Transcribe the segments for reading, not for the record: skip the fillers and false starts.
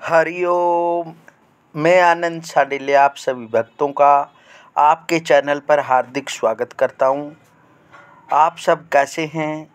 हरिओम। मैं आनंद साडिले आप सभी भक्तों का आपके चैनल पर हार्दिक स्वागत करता हूं। आप सब कैसे हैं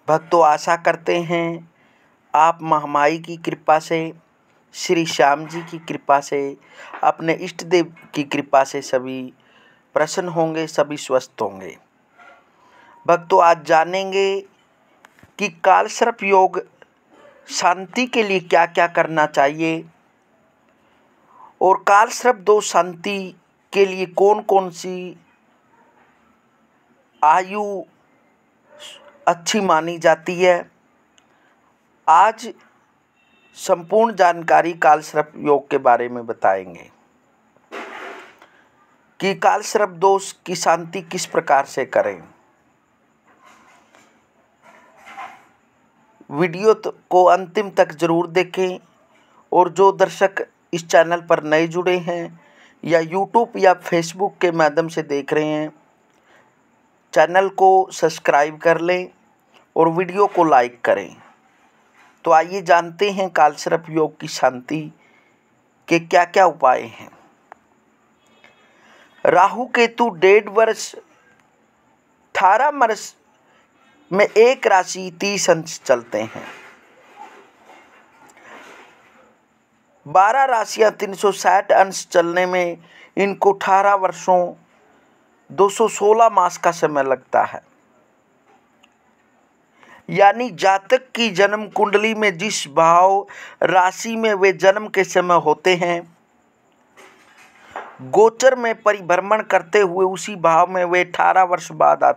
भक्तों? आशा करते हैं आप महामाई की कृपा से, श्री श्याम जी की कृपा से, अपने इष्ट देव की कृपा से सभी प्रसन्न होंगे, सभी स्वस्थ होंगे। भक्तों, आज जानेंगे कि कालसर्प योग शांति के लिए क्या क्या करना चाहिए और कालसर्प दोष शांति के लिए कौन कौन सी आयु अच्छी मानी जाती है। आज संपूर्ण जानकारी कालसर्प योग के बारे में बताएंगे कि कालसर्प दोष की शांति किस प्रकार से करें। वीडियो को अंतिम तक जरूर देखें और जो दर्शक इस चैनल पर नए जुड़े हैं या यूट्यूब या फेसबुक के माध्यम से देख रहे हैं, चैनल को सब्सक्राइब कर लें और वीडियो को लाइक करें। तो आइए जानते हैं कालसर्प योग की शांति के क्या क्या उपाय हैं। राहु केतु 1.5 वर्ष 18 वर्ष में एक राशि 30 अंश चलते हैं। 12 राशियां 360 अंश चलने में इनको 18 वर्षों 216 मास का समय लगता है। यानी जातक की जन्म कुंडली में जिस भाव राशि में वे जन्म के समय होते हैं, गोचर में परिभ्रमण करते हुए उसी भाव में वे 18 वर्ष बाद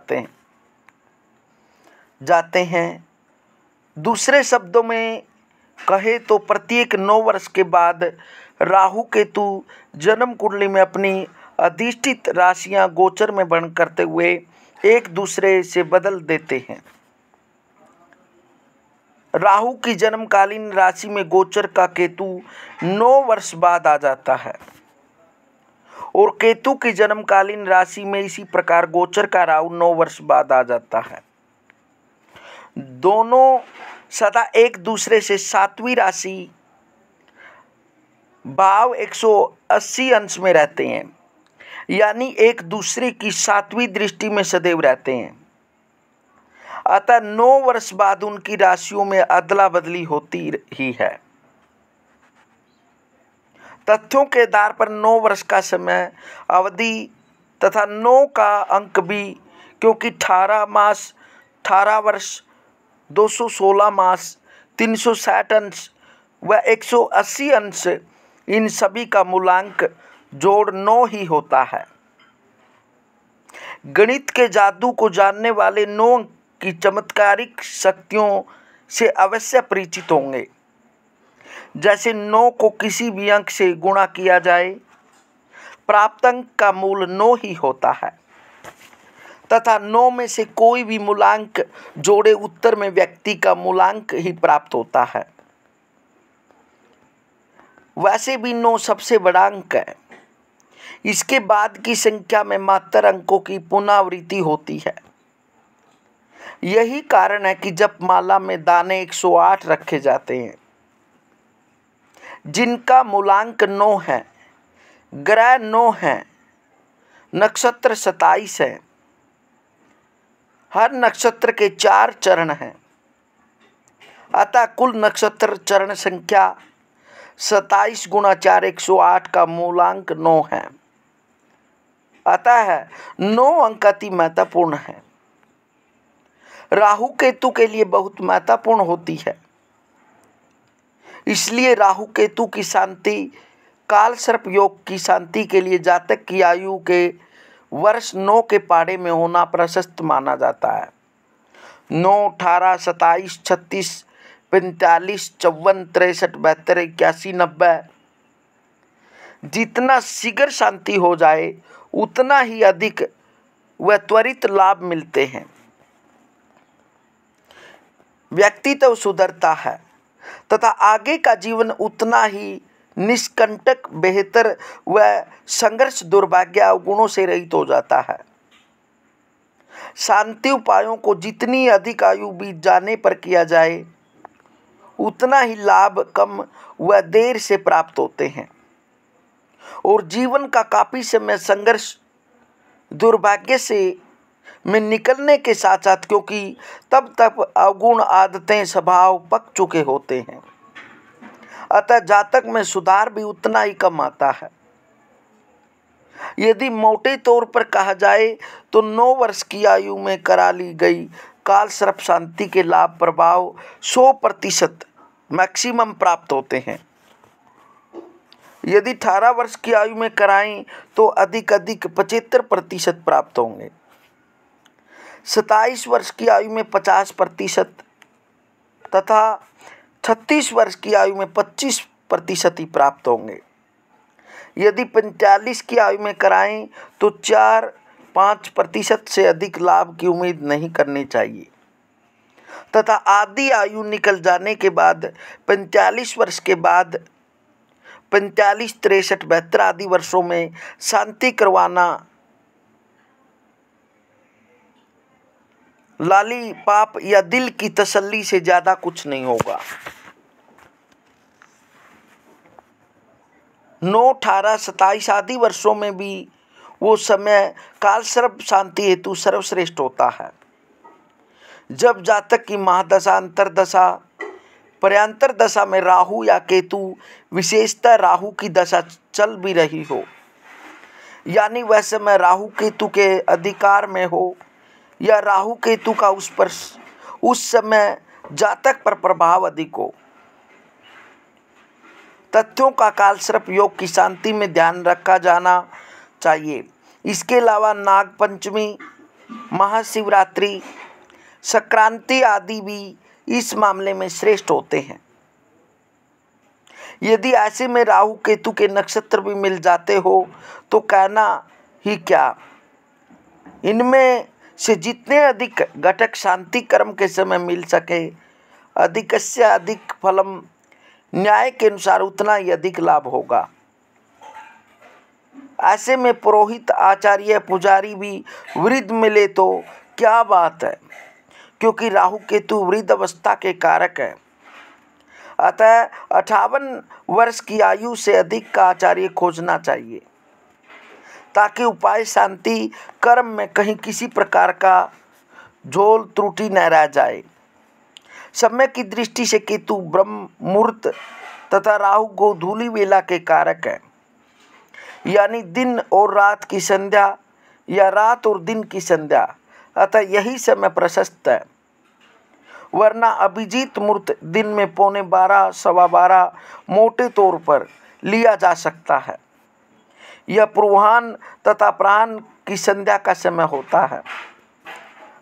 जाते हैं। दूसरे शब्दों में कहे तो प्रत्येक 9 वर्ष के बाद राहु केतु जन्म कुंडली में अपनी अधिष्ठित राशियां गोचर में भ्रमण करते हुए एक दूसरे से बदल देते हैं। राहु की जन्मकालीन राशि में गोचर का केतु 9 वर्ष बाद आ जाता है और केतु की जन्मकालीन राशि में इसी प्रकार गोचर का राहु 9 वर्ष बाद आ जाता है। दोनों सदा एक दूसरे से 7वीं राशि भाव 180 अंश में रहते हैं, यानी एक दूसरे की 7वीं दृष्टि में सदैव रहते हैं। अतः 9 वर्ष बाद उनकी राशियों में अदला बदली होती ही है। तथ्यों के आधार पर 9 वर्ष का समय अवधि तथा 9 का अंक भी, क्योंकि 18 मास 18 वर्ष 216 मास 360 अंश व 180 अंश, इन सभी का मूलांक जोड़ 9 ही होता है। गणित के जादू को जानने वाले 9 की चमत्कारिक शक्तियों से अवश्य परिचित होंगे। जैसे 9 को किसी भी अंक से गुणा किया जाए, प्राप्त अंक का मूल 9 ही होता है तथा 9 में से कोई भी मूलांक जोड़े उत्तर में व्यक्ति का मूलांक ही प्राप्त होता है। वैसे भी 9 सबसे बड़ा अंक है। इसके बाद की संख्या में मात्र अंकों की पुनरावृत्ति होती है। यही कारण है कि जप माला में दाने 108 रखे जाते हैं, जिनका मूलांक 9 है, ग्रह 9 है, नक्षत्र 27 है, हर नक्षत्र के 4 चरण हैं। अतः कुल नक्षत्र चरण संख्या 27 गुणा 4 108 का मूलांक 9 है। अतः 9 अंक अति महत्वपूर्ण है। राहु केतु के लिए बहुत महत्वपूर्ण होती है। इसलिए राहु केतु की शांति, कालसर्प योग की शांति के लिए जातक की आयु के वर्ष 9 के पाड़े में होना प्रशस्त माना जाता है। 9, 18, 27, 36, 45, 54, 63, 72, 81, 90 जितना शीघ्र शांति हो जाए उतना ही अधिक व त्वरित लाभ मिलते हैं। व्यक्तित्व सुधरता है तथा आगे का जीवन उतना ही निष्कंटक, बेहतर व संघर्ष दुर्भाग्य अवगुणों से रहित हो जाता है। शांति उपायों को जितनी अधिक आयु बीत जाने पर किया जाए उतना ही लाभ कम व देर से प्राप्त होते हैं और जीवन का काफ़ी समय संघर्ष दुर्भाग्य से में निकलने के साथ साथ, क्योंकि तब तक अवगुण आदतें स्वभाव पक चुके होते हैं, अतः जातक में सुधार भी उतना ही कम आता है। यदि मोटे तौर पर कहा जाए तो 9 वर्ष की आयु में करा ली गई काल सर्प शांति के लाभ प्रभाव 100% मैक्सिमम प्राप्त होते हैं। यदि 18 वर्ष की आयु में कराएं तो अधिक 75% प्राप्त होंगे। 27 वर्ष की आयु में 50% तथा 36 वर्ष की आयु में 25% ही प्राप्त होंगे। यदि 45 की आयु में कराएं तो 4-5% से अधिक लाभ की उम्मीद नहीं करनी चाहिए तथा आधी आयु निकल जाने के बाद 45 वर्ष के बाद 45, 63, 72 आदि वर्षों में शांति करवाना लाली पाप या दिल की तसल्ली से ज़्यादा कुछ नहीं होगा। 9, 18, 27 आदि वर्षों में भी वो समय काल सर्प शांति हेतु सर्वश्रेष्ठ होता है। जब जातक की महादशा, अंतरदशा, पर्यांतर दशा में राहु या केतु, विशेषतः राहु की दशा चल भी रही हो, यानी वह समय राहु केतु के अधिकार में हो या राहु केतु का उस समय जातक पर प्रभाव अधिक हो, तथ्यों का काल सर्प योग की शांति में ध्यान रखा जाना चाहिए। इसके अलावा नाग पंचमी, महाशिवरात्रि, संक्रांति आदि भी इस मामले में श्रेष्ठ होते हैं। यदि ऐसे में राहु केतु के नक्षत्र भी मिल जाते हो तो कहना ही क्या, इनमें से जितने अधिक घटक शांति कर्म के समय मिल सके, अधिक से अधिक फलम न्याय के अनुसार उतना ही अधिक लाभ होगा। ऐसे में पुरोहित, आचार्य, पुजारी भी वृद्ध मिले तो क्या बात है, क्योंकि राहु केतु वृद्ध अवस्था के कारक है। अतः 58 वर्ष की आयु से अधिक का आचार्य खोजना चाहिए ताकि उपाय शांति कर्म में कहीं किसी प्रकार का झोल त्रुटि न रह जाए। समय की दृष्टि से केतु ब्रह्म मुहूर्त तथा राहु गोधूली वेला के कारक है, यानी दिन और रात की संध्या या रात और दिन की संध्या, अतः यही समय प्रशस्त है। वरना अभिजीत मुहूर्त दिन में 11:15, 12:15 मोटे तौर पर लिया जा सकता है। यह पूर्वाह्न तथा अपराह्न की संध्या का समय होता है,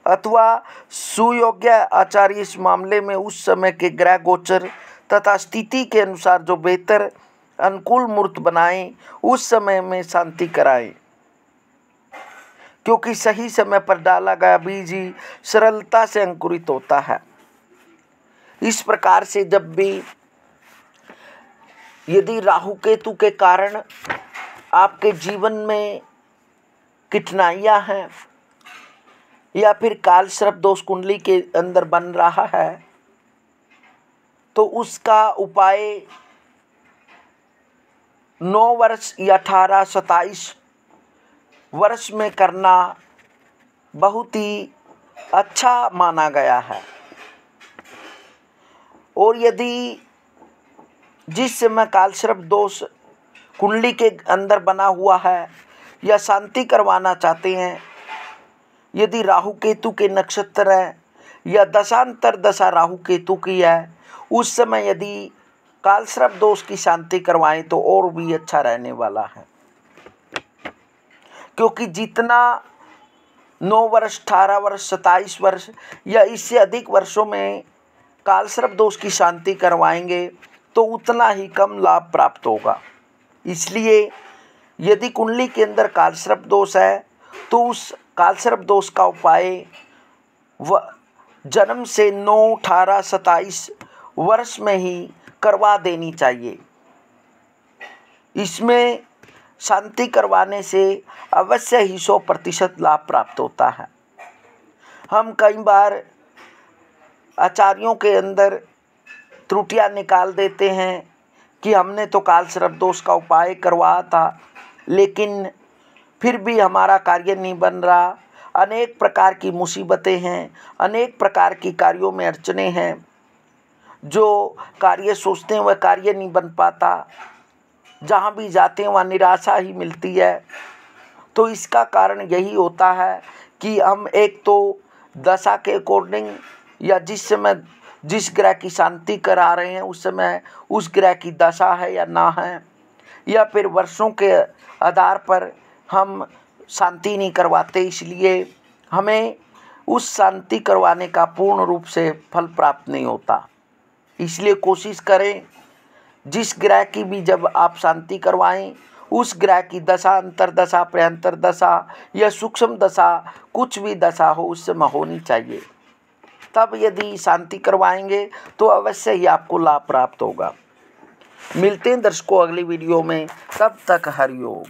अथवा सुयोग्य आचार्य इस मामले में उस समय के ग्रह गोचर तथा स्थिति के अनुसार जो बेहतर अनुकूल मुहूर्त बनाएं उस समय में शांति कराएं, क्योंकि सही समय पर डाला गया बीज ही सरलता से अंकुरित होता है। इस प्रकार से जब भी यदि राहु केतु के कारण आपके जीवन में कठिनाइयाँ हैं या फिर काल सर्प दोष कुंडली के अंदर बन रहा है, तो उसका उपाय 9 वर्ष या 18, 27 वर्ष में करना बहुत ही अच्छा माना गया है। और यदि जिस समय काल सर्प दोष कुंडली के अंदर बना हुआ है या शांति करवाना चाहते हैं, यदि राहु केतु के नक्षत्र है या दशांतर दशा राहु केतु की है, उस समय यदि काल सर्प दोष की शांति करवाएं तो और भी अच्छा रहने वाला है। क्योंकि जितना 9 वर्ष, 18 वर्ष, 27 वर्ष या इससे अधिक वर्षों में काल सर्प दोष की शांति करवाएंगे तो उतना ही कम लाभ प्राप्त होगा। इसलिए यदि कुंडली के अंदर काल सर्प दोष है तो उस काल सर्प दोष का उपाय जन्म से 9, 18, 27 वर्ष में ही करवा देनी चाहिए। इसमें शांति करवाने से अवश्य ही 100% लाभ प्राप्त होता है। हम कई बार आचार्यों के अंदर त्रुटियां निकाल देते हैं कि हमने तो काल सर्प दोष का उपाय करवाया था, लेकिन फिर भी हमारा कार्य नहीं बन रहा। अनेक प्रकार की मुसीबतें हैं, अनेक प्रकार की कार्यों में अड़चने हैं, जो कार्य सोचते हैं वह कार्य नहीं बन पाता, जहाँ भी जाते हैं वहाँ निराशा ही मिलती है। तो इसका कारण यही होता है कि हम एक तो दशा के अकॉर्डिंग या जिस समय जिस ग्रह की शांति करा रहे हैं उस समय उस ग्रह की दशा है या ना है, या फिर वर्षों के आधार पर हम शांति नहीं करवाते, इसलिए हमें उस शांति करवाने का पूर्ण रूप से फल प्राप्त नहीं होता। इसलिए कोशिश करें जिस ग्रह की भी जब आप शांति करवाएं उस ग्रह की दशा, अंतरदशा, प्रयंतर दशा या सूक्ष्म दशा, कुछ भी दशा हो उस समय होनी चाहिए। तब यदि शांति करवाएंगे तो अवश्य ही आपको लाभ प्राप्त होगा। मिलते हैं दर्शकों अगली वीडियो में, तब तक हरिओम।